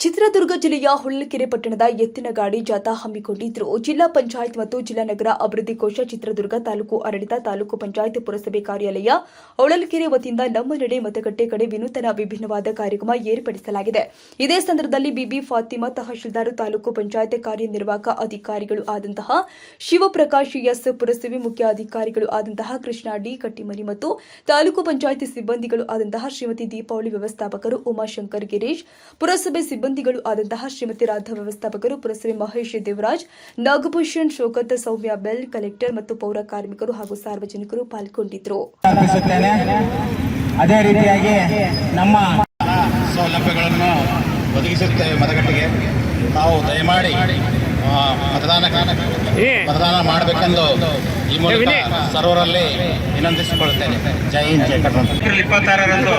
ಚಿತ್ರದುರ್ಗ ಜಿಲ್ಲೆಯ ಹೊಳಲ್ಕೆರೆ ಪಟ್ಟಣದ ಎತ್ತಿನ ಗಾಡಿ ಜಾಥಾ ಹಮ್ಮಿಕೊಂಡಿದ್ರು. ಜಿಲ್ಲಾ ಪಂಚಾಯತ್ ಮತ್ತು ಜಿಲ್ಲಾ ನಗರ ಅಭಿವೃದ್ಧಿ ಕೋಶ, ಚಿತ್ರದುರ್ಗ ತಾಲೂಕು ಆಡಳಿತ, ತಾಲೂಕು ಪಂಚಾಯತ್ ಪುರಸಭೆ ಕಾರ್ಯಾಲಯ, ಹೊಳಲ್ಕೆರೆ ವತಿಯಿಂದ ನಮ್ಮ ನಡೆ ಮತಗಟ್ಟೆ ಕಡೆ ವಿನೂತನ ವಿಭಿನ್ನವಾದ ಕಾರ್ಯಕ್ರಮ ಏರ್ಪಡಿಸಲಾಗಿದೆ. ಇದೇ ಸಂದರ್ಭದಲ್ಲಿ ಬಿಬಿ ಫಾತಿಮಾ, ತಹಶೀಲ್ದಾರ್, ತಾಲೂಕು ಪಂಚಾಯತ್ ಕಾರ್ಯನಿರ್ವಾಹಕ ಅಧಿಕಾರಿಗಳು ಆದಂತಹ ಶಿವಪ್ರಕಾಶ್ ಎಸ್, ಪುರಸಭೆ ಮುಖ್ಯ ಅಧಿಕಾರಿಗಳು ಆದಂತಹ ಕೃಷ್ಣ ಡಿ ಕಟ್ಟಿಮನಿ ಮತ್ತು ತಾಲೂಕು ಪಂಚಾಯತ್ ಸಿಬ್ಬಂದಿಗಳು ಆದಂತಹ ಶ್ರೀಮತಿ ದೀಪಾವಳಿ, ವ್ಯವಸ್ಥಾಪಕರು ಉಮಾಶಂಕರ್ ಗಿರೀಶ್, ಪುರಸಭೆ ಸಿಬ್ಬಂದಿಗಳು ಆದಂತಹ ಶ್ರೀಮತಿ ರಾಧಾ, ವ್ಯವಸ್ಥಾಪಕರು ಪುರಸಭೆ ಮಹೇಶ್ ದೇವರಾಜ್, ನಾಗಭೂಷಣ್, ಶೋಕತ್, ಸೌಮ್ಯ ಬೆಲ್, ಕಲೆಕ್ಟರ್ ಮತ್ತು ಪೌರ ಕಾರ್ಮಿಕರು ಹಾಗೂ ಸಾರ್ವಜನಿಕರು ಪಾಲ್ಗೊಂಡಿದ್ದರು. ಅದೇ ರೀತಿಯಾಗಿ ನಮ್ಮ ಸೌಲಭ್ಯಗಳನ್ನು ಒದಗಿಸುತ್ತೇವೆ. ಮತಗಟ್ಟೆಗೆ ತಾವು ದಯಮಾಡಿ ಮತದಾನ ಮಾಡಬೇಕೆಂದು ಈ ಮೂಲಕ ಸರ್ವರಲ್ಲಿ ವಿನಂತಿಸಿಕೊಳ್ಳುತ್ತೇನೆ. ಜೈ ಹಿಂದ್, ಜೈ ಕರ್ನಾಟಕ. ಏಪ್ರಿಲ್ 26ರಂದು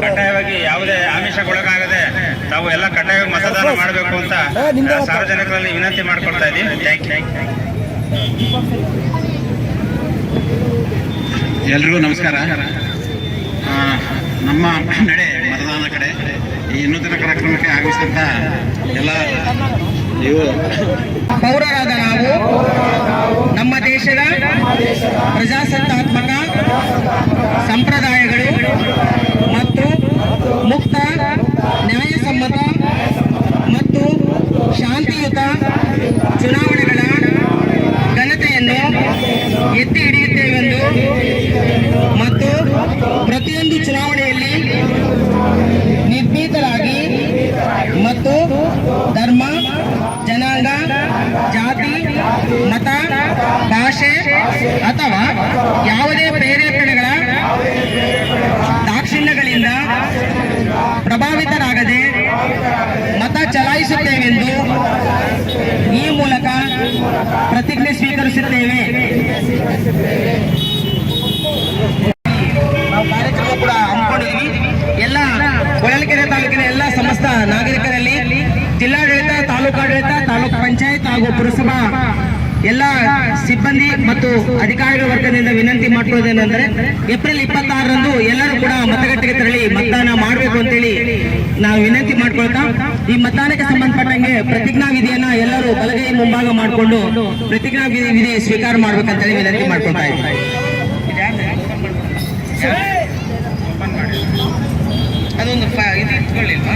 ಕಡ್ಡಾಯವಾಗಿ ಯಾವುದೇ ಆಮಿಷಗೊಳಗಾಗದೆ ತಾವು ಎಲ್ಲ ಕಡ್ಡಾಯವಾಗಿ ಮತದಾನ ಮಾಡಬೇಕು ಅಂತ ಸಾರ್ವಜನಿಕರಲ್ಲಿ ವಿನಂತಿ ಮಾಡಿಕೊಳ್ತಾ ಇದ್ದೀವಿ. Thank you. ಎಲ್ರಿಗೂ ನಮಸ್ಕಾರ. ನಮ್ಮ ನಡೆ ಮತದಾನ ಕಡೆ ಈ ನೂತನ ಕಾರ್ಯಕ್ರಮಕ್ಕೆ ಆಗಮಿಸಿದಂತ ಎಲ್ಲ ಪೌರರಾದ ನಾವು ನಮ್ಮ ದೇಶದ ಪ್ರಜಾಸತ್ತಾತ್ಮಕ ಸಂಪ್ರದಾಯಗಳು ಮತ್ತು ಮುಕ್ತ, ನ್ಯಾಯಸಮ್ಮತ ಮತ್ತು ಶಾಂತಿಯುತ ಚುನಾವಣೆಗಳ ಘನತೆಯನ್ನು ಎತ್ತಿ ಹಿಡಿಯುತ್ತೇವೆಂದು ಮತ್ತು ಪ್ರತಿಯೊಂದು ಚುನಾವಣೆಯಲ್ಲಿ ನಿರ್ಭೀತರಾಗಿ ಮತ್ತು ಧರ್ಮ, ಜನಾಂಗ, ಜಾತಿ, ಮತ, ಭಾಷೆ ಅಥವಾ ಯಾವುದೇ ಪ್ರೇರೇಪಣೆಗಳ ದಾಕ್ಷಿಣ್ಯಗಳಿಂದ ಪ್ರಭಾವಿತರಾಗದೆ ಮತ ಚಲಾಯಿಸುತ್ತೇವೆಂದು ಈ ಮೂಲಕ ಪ್ರತಿಜ್ಞೆ ಸ್ವೀಕರಿಸುತ್ತೇವೆ. ನಾವು ಕಾರ್ಯಕ್ರಮ ಕೂಡ ಹಮ್ಮಿಕೊಂಡಿದ್ದೀವಿ. ಎಲ್ಲ ಹೊಳಲ್ಕೆರೆ ತಾಲೂಕಿನ ಎಲ್ಲ ಸಮಸ್ತ ನಾಗರಿಕರಲ್ಲಿ ಜಿಲ್ಲಾಡಳಿತ, ತಾಲೂಕಾಡಳಿತ, ತಾಲೂಕು ಪಂಚಾಯತ್ ಹಾಗೂ ಪುರಸಭಾ ಎಲ್ಲ ಸಿಬ್ಬಂದಿ ಮತ್ತು ಅಧಿಕಾರಿಗಳ ವರ್ಗದಿಂದ ವಿನಂತಿ ಮಾಡಿಕೊಳ್ಳೋದೇನೆಂದರೆ ಏಪ್ರಿಲ್ 26ರಂದು ಎಲ್ಲರೂ ಕೂಡ ಮತಗಟ್ಟೆಗೆ ತೆರಳಿ ಮತದಾನ ಮಾಡಬೇಕು ಅಂತೇಳಿ ನಾವು ವಿನಂತಿ ಮಾಡ್ಕೊಳ್ತಾ, ಈ ಮತದಾನಕ್ಕೆ ಸಂಬಂಧಪಟ್ಟಂಗೆ ಪ್ರತಿಜ್ಞಾ ವಿಧಿಯನ್ನ ಎಲ್ಲರೂ ಬಲಗೈ ಮುಂಭಾಗ ಮಾಡಿಕೊಂಡು ಪ್ರತಿಜ್ಞಾ ವಿಧಿ ಸ್ವೀಕಾರ ಮಾಡ್ಬೇಕಂತೇಳಿ ವಿನಂತಿ ಮಾಡ್ಕೊಳ್ತಾ ಇದ್ದೀವಿ. ಅದೊಂದು ಇದು ಇಟ್ಕೊಳ್ಳಿಲ್ವಾ?